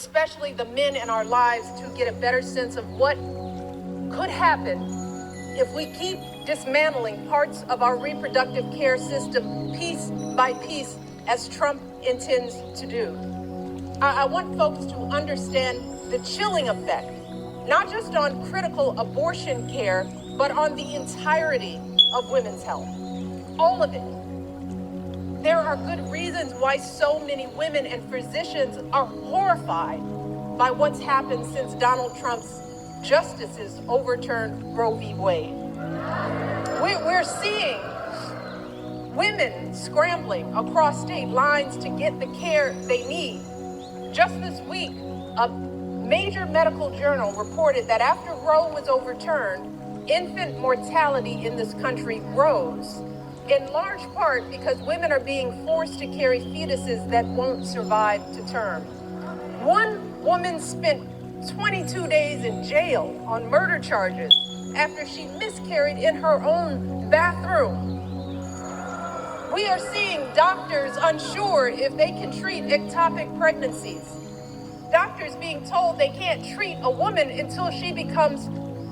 especially the men in our lives, to get a better sense of what could happen if we keep dismantling parts of our reproductive care system piece by piece, as Trump intends to do. I want folks to understand the chilling effect, not just on critical abortion care, but on the entirety of women's health, all of it. There are good reasons why so many women and physicians are horrified by what's happened since Donald Trump's justices overturned Roe v. Wade. We're seeing women scrambling across state lines to get the care they need. Just this week, a major medical journal reported that after Roe was overturned, infant mortality in this country rose, in large part because women are being forced to carry fetuses that won't survive to term. One woman spent 22 days in jail on murder charges after she miscarried in her own bathroom. We are seeing doctors unsure if they can treat ectopic pregnancies. Doctors being told they can't treat a woman until she becomes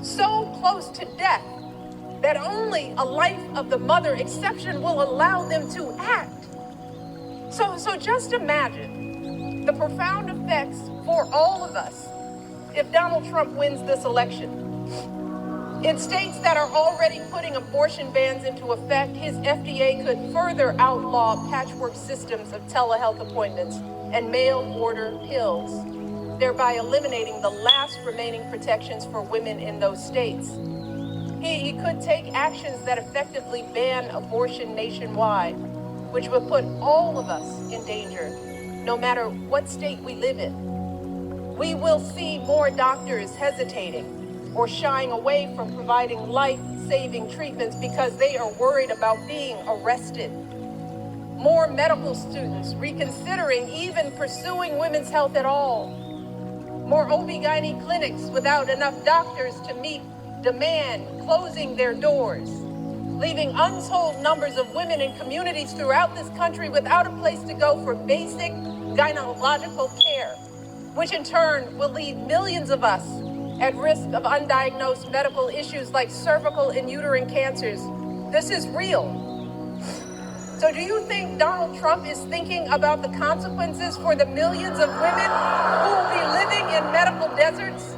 so close to death that only a life of the mother exception will allow them to act. So just imagine the profound effects for all of us if Donald Trump wins this election. In states that are already putting abortion bans into effect, his FDA could further outlaw patchwork systems of telehealth appointments and mail-order pills, thereby eliminating the last remaining protections for women in those states. He could take actions that effectively ban abortion nationwide, which would put all of us in danger, no matter what state we live in. We will see more doctors hesitating or shying away from providing life-saving treatments because they are worried about being arrested. More medical students reconsidering even pursuing women's health at all. More OB/GYN clinics without enough doctors to meet demand, closing their doors, leaving untold numbers of women in communities throughout this country without a place to go for basic gynecological care, which in turn will leave millions of us at risk of undiagnosed medical issues like cervical and uterine cancers. This is real. So do you think Donald Trump is thinking about the consequences for the millions of women who will be living in medical deserts?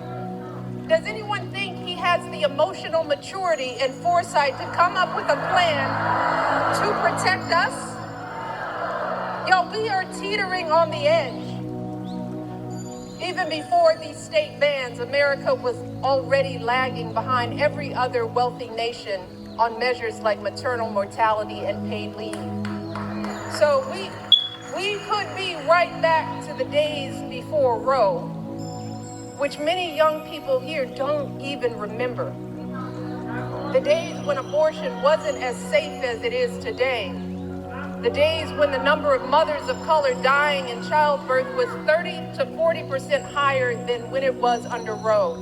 Does anyone think he has the emotional maturity and foresight to come up with a plan to protect us? Yo, we are teetering on the edge. Even before these state bans, America was already lagging behind every other wealthy nation on measures like maternal mortality and paid leave. So we could be right back to the days before Roe, which many young people here don't even remember. The days when abortion wasn't as safe as it is today. The days when the number of mothers of color dying in childbirth was 30 to 40% higher than when it was under Roe.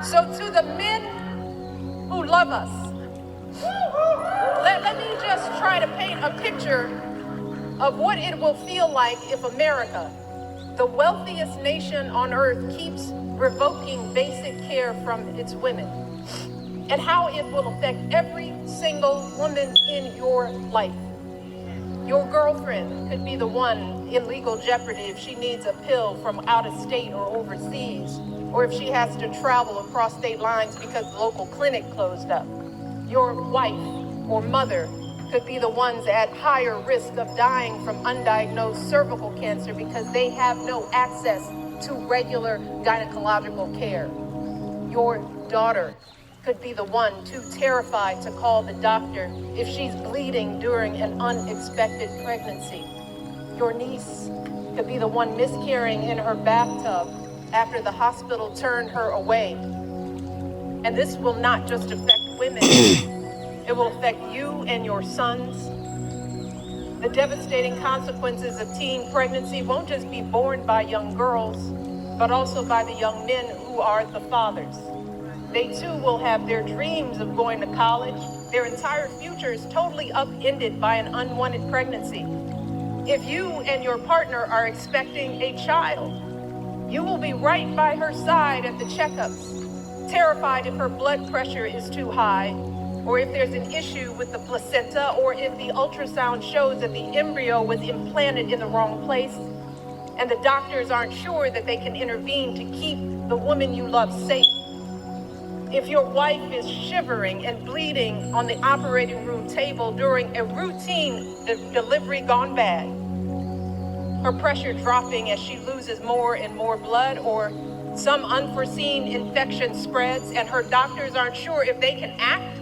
So to the men who love us, let me just try to paint a picture of what it will feel like if America, the wealthiest nation on earth, keeps revoking basic care from its women, and how it will affect every single woman in your life. Your girlfriend could be the one in legal jeopardy if she needs a pill from out of state or overseas, or if she has to travel across state lines because the local clinic closed up. Your wife or mother could be the ones at higher risk of dying from undiagnosed cervical cancer because they have no access to regular gynecological care. Your daughter could be the one too terrified to call the doctor if she's bleeding during an unexpected pregnancy. Your niece could be the one miscarrying in her bathtub after the hospital turned her away. And this will not just affect women, it will affect you and your sons. The devastating consequences of teen pregnancy won't just be borne by young girls, but also by the young men who are the fathers. They too will have their dreams of going to college. Their entire future is totally upended by an unwanted pregnancy. If you and your partner are expecting a child, you will be right by her side at the checkups, terrified if her blood pressure is too high, or if there's an issue with the placenta, or if the ultrasound shows that the embryo was implanted in the wrong place, and the doctors aren't sure that they can intervene to keep the woman you love safe. If your wife is shivering and bleeding on the operating room table during a routine delivery gone bad, her pressure dropping as she loses more and more blood, or some unforeseen infection spreads and her doctors aren't sure if they can act,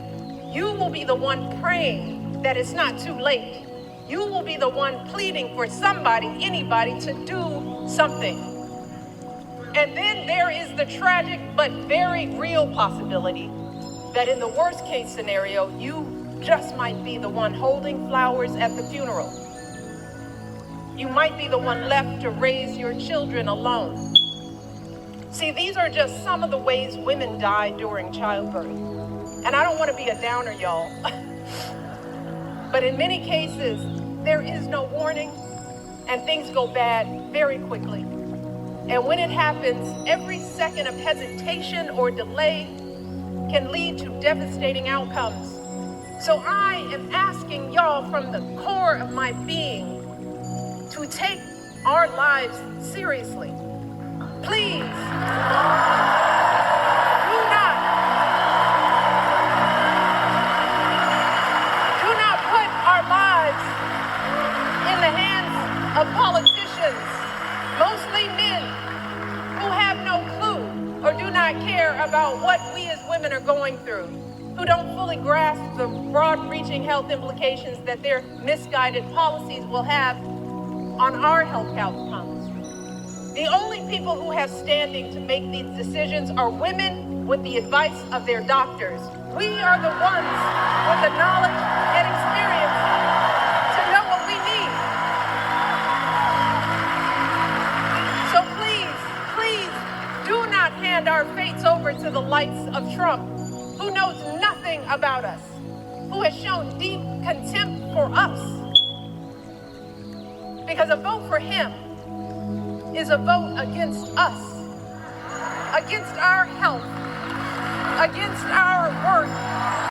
you will be the one praying that it's not too late. You will be the one pleading for somebody, anybody, to do something. And then there is the tragic but very real possibility that in the worst case scenario, you just might be the one holding flowers at the funeral. You might be the one left to raise your children alone. See, these are just some of the ways women die during childbirth. And I don't want to be a downer, y'all. But in many cases, there is no warning and things go bad very quickly. And when it happens, every second of hesitation or delay can lead to devastating outcomes. So I am asking y'all from the core of my being to take our lives seriously. Please, do not put our lives in the hands of politicians, mostly men, who have no clue or do not care about what we as women are going through, who don't fully grasp the broad-reaching health implications that their misguided policies will have on our health outcomes. The only people who have standing to make these decisions are women with the advice of their doctors. We are the ones with the knowledge and experience to know what we need. So please, do not hand our fates over to the likes of Trump, who knows nothing about us, who has shown deep contempt for us. Because a vote for him is a vote against us, against our health, against our worth,